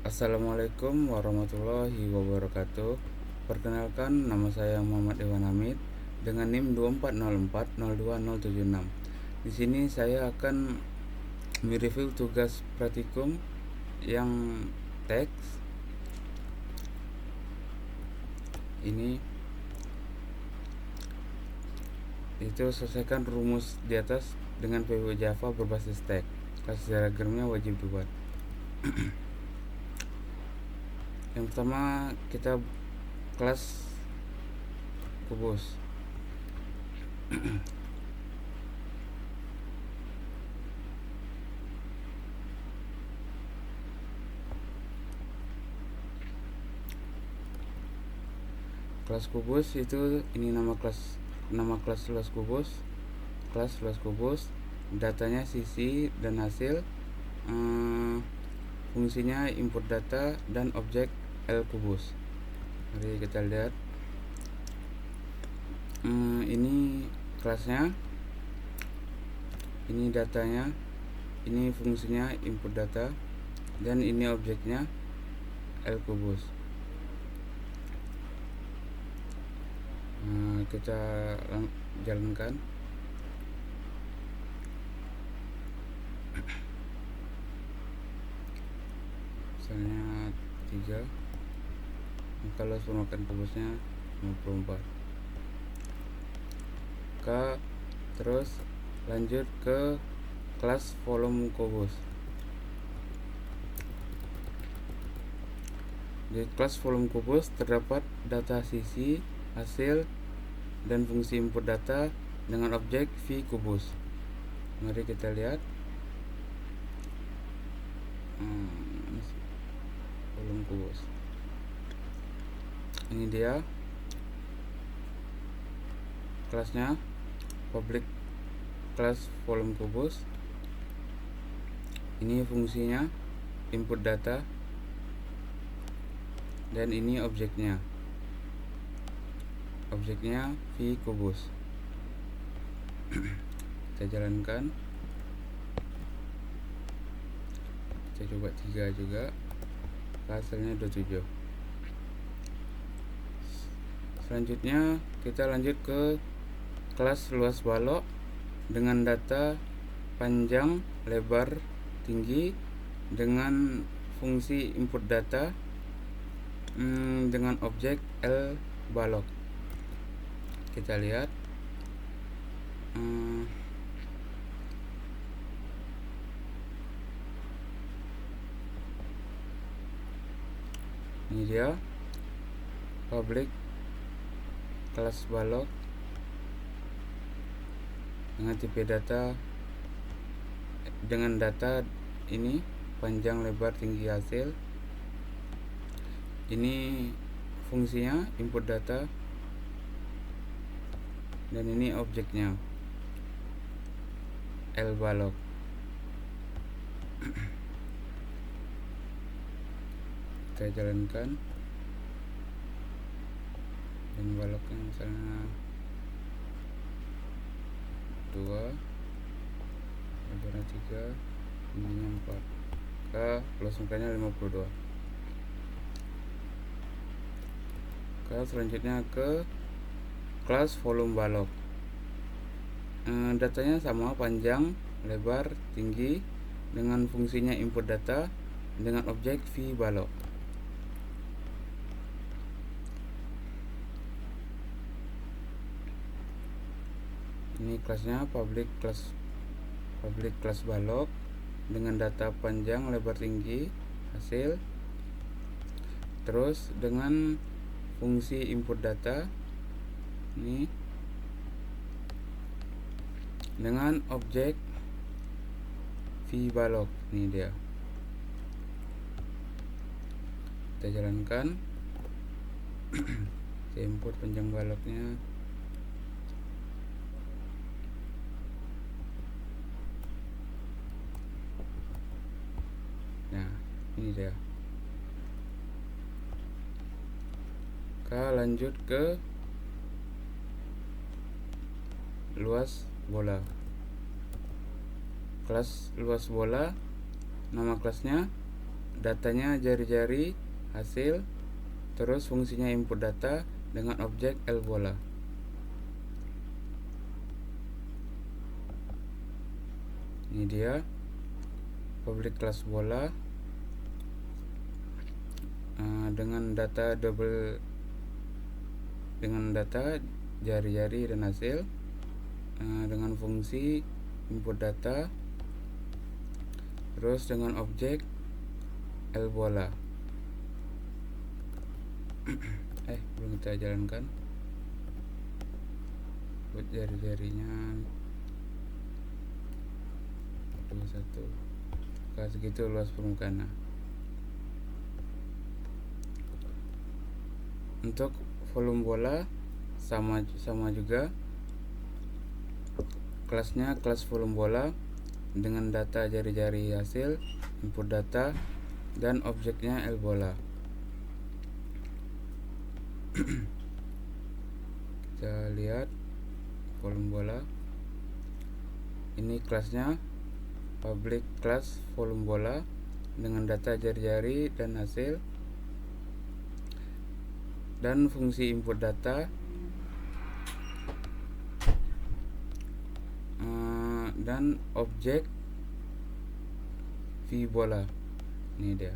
Assalamualaikum warahmatullahi wabarakatuh. Perkenalkan, nama saya Muhammad Dewan Hamid dengan NIM 2404020076. Di sini saya akan mereview tugas praktikum yang teks. Ini itu selesaikan rumus di atas dengan VB Java berbasis teks. Kelas diagramnya wajib dibuat. Yang pertama kita kelas kubus. Kelas kubus itu ini nama kelas luas kubus, datanya sisi dan hasil, fungsinya input data dan objek L kubus. Mari kita lihat. Ini kelasnya, ini datanya, ini fungsinya input data, dan ini objeknya L kubus. Kita jalankan. Misalnya 3, kalau semakan kubusnya 54. Terus lanjut ke kelas volume kubus. Di kelas volume kubus terdapat data sisi, hasil, dan fungsi input data dengan objek V kubus. Mari kita lihat. Volume kubus. Ini dia kelasnya, public class volume kubus. Ini fungsinya input data, dan ini objeknya V kubus. Kita jalankan. Kita coba 3 juga, hasilnya 27. Selanjutnya kita lanjut ke kelas luas balok dengan data panjang, lebar, tinggi, dengan fungsi input data dengan objek L balok. Kita lihat. Ini dia public kelas balok dengan tipe data, dengan data ini panjang, lebar, tinggi, hasil. Ini fungsinya input data, dan ini objeknya L balok. Kita jalankan, dan baloknya misalnya 2, lebarnya 3, tingginya 4, plus angkanya 52. Selanjutnya ke kelas volume balok. Datanya sama, panjang, lebar, tinggi, dengan fungsinya input data dengan objek V balok. Ini kelasnya public class balok dengan data panjang, lebar, tinggi, hasil. Terus dengan fungsi input data ini dengan objek V balok. Ini dia. Kita jalankan. Saya import panjang baloknya. Nah, ini dia. Lanjut ke luas bola. Kelas luas bola, nama kelasnya datanya jari-jari hasil, terus fungsinya input data dengan objek L bola. Ini dia public class bola dengan data jari-jari dan hasil, dengan fungsi input data, terus dengan objek L bola. Belum kita jalankan buat jari-jarinya 21. Kalau segitu luas permukaan. Untuk volume bola sama juga, kelasnya kelas volume bola dengan data jari-jari hasil, input data, dan objeknya L bola. Kita lihat volume bola. Ini kelasnya public class volume bola dengan data jari-jari dan hasil, dan fungsi input data, dan objek V bola. Ini dia.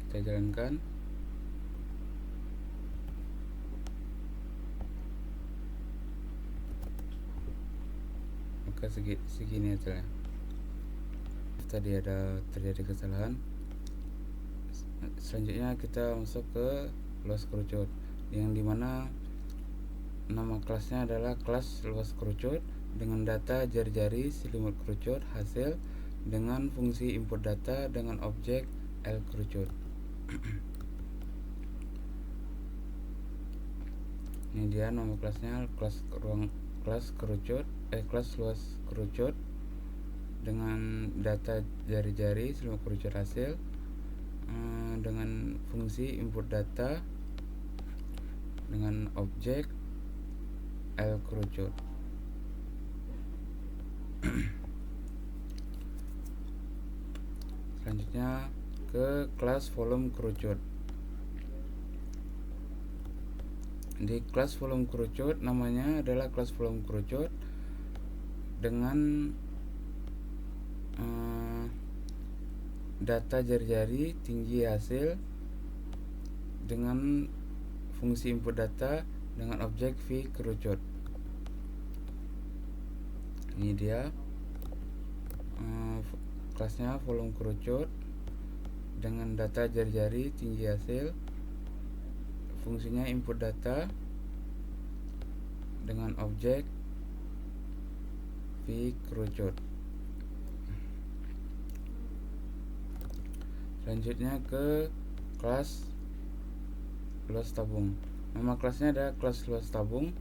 Kita jalankan. Maka segini aja. Tadi ada terjadi kesalahan. Selanjutnya kita masuk ke luas kerucut, yang dimana nama kelasnya adalah kelas luas kerucut dengan data jari-jari selimut kerucut hasil dengan fungsi input data dengan objek L kerucut. Ini dia nama kelasnya, kelas luas kerucut dengan data jari-jari selimut kerucut hasil, dengan fungsi input data dengan objek L kerucut. Selanjutnya ke kelas volume kerucut. Di kelas volume kerucut namanya adalah kelas volume kerucut dengan data jari-jari tinggi hasil dengan fungsi input data dengan objek V kerucut. Ini dia kelasnya volume kerucut dengan data jari-jari tinggi hasil, fungsinya input data dengan objek V kerucut. Selanjutnya ke kelas luas tabung. Nama kelasnya adalah kelas luas tabung.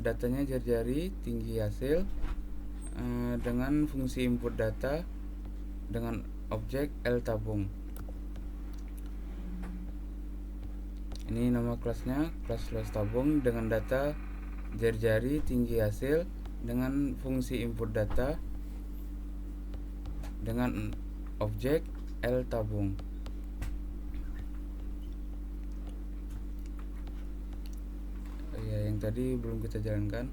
Datanya jari-jari tinggi hasil, dengan fungsi input data dengan objek L tabung. Ini nama kelasnya, kelas luas tabung dengan data jari-jari tinggi hasil dengan fungsi input data dengan objek L tabung. Ya, yang tadi belum kita jalankan.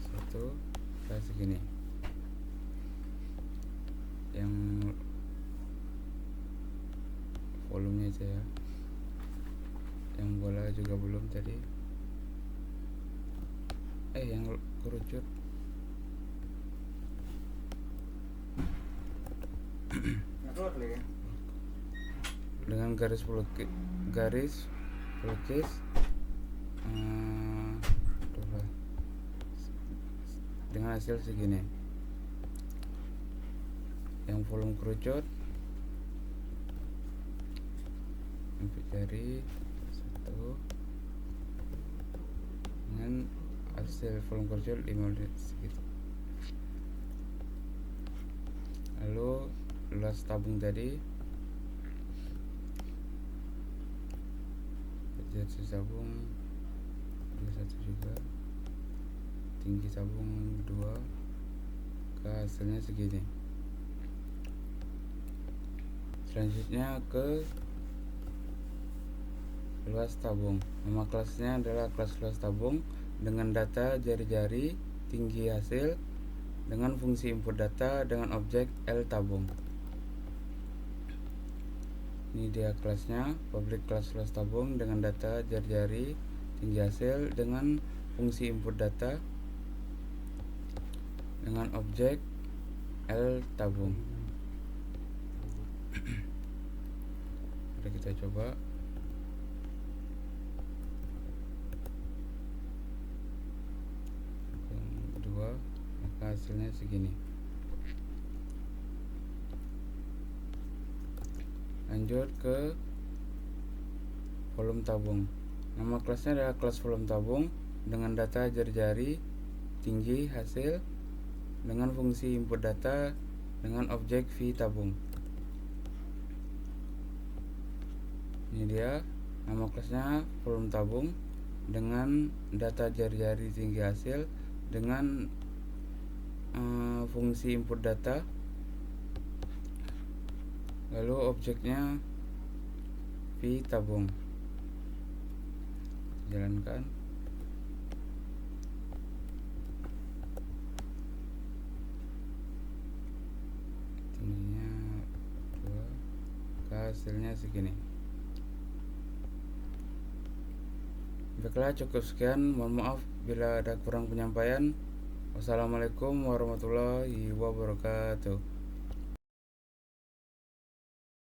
Satu kayak segini. Yang volumenya aja ya. Yang bola juga belum tadi. Yang kerucut. Dengan garis pelukis dengan hasil segini. Yang volume kerucut input jari 1 dengan hasil volume kerucut 5 menit segitu. Lalu luas tabung tadi jari tabung 21 juga. tinggi tabung 2, hasilnya segini. Selanjutnya ke luas tabung. Nama kelasnya adalah kelas luas tabung dengan data jari-jari, tinggi hasil dengan fungsi input data dengan objek L tabung. Ini dia kelasnya, public kelas luas tabung dengan data jari-jari, tinggi hasil dengan fungsi input data dengan objek L tabung. Mari kita coba. Kedua, maka hasilnya segini. Lanjut ke volume tabung. Nama kelasnya adalah kelas volume tabung dengan data jari-jari, tinggi hasil dengan fungsi input data dengan objek V tabung. Ini dia nama kelasnya volume tabung dengan data jari-jari, tinggi hasil dengan fungsi input data, lalu objeknya V tabung. Jalankan. Tingginya 2, hasilnya segini. Baiklah, cukup sekian. Mohon maaf bila ada kurang penyampaian. Wassalamualaikum warahmatullahi wabarakatuh.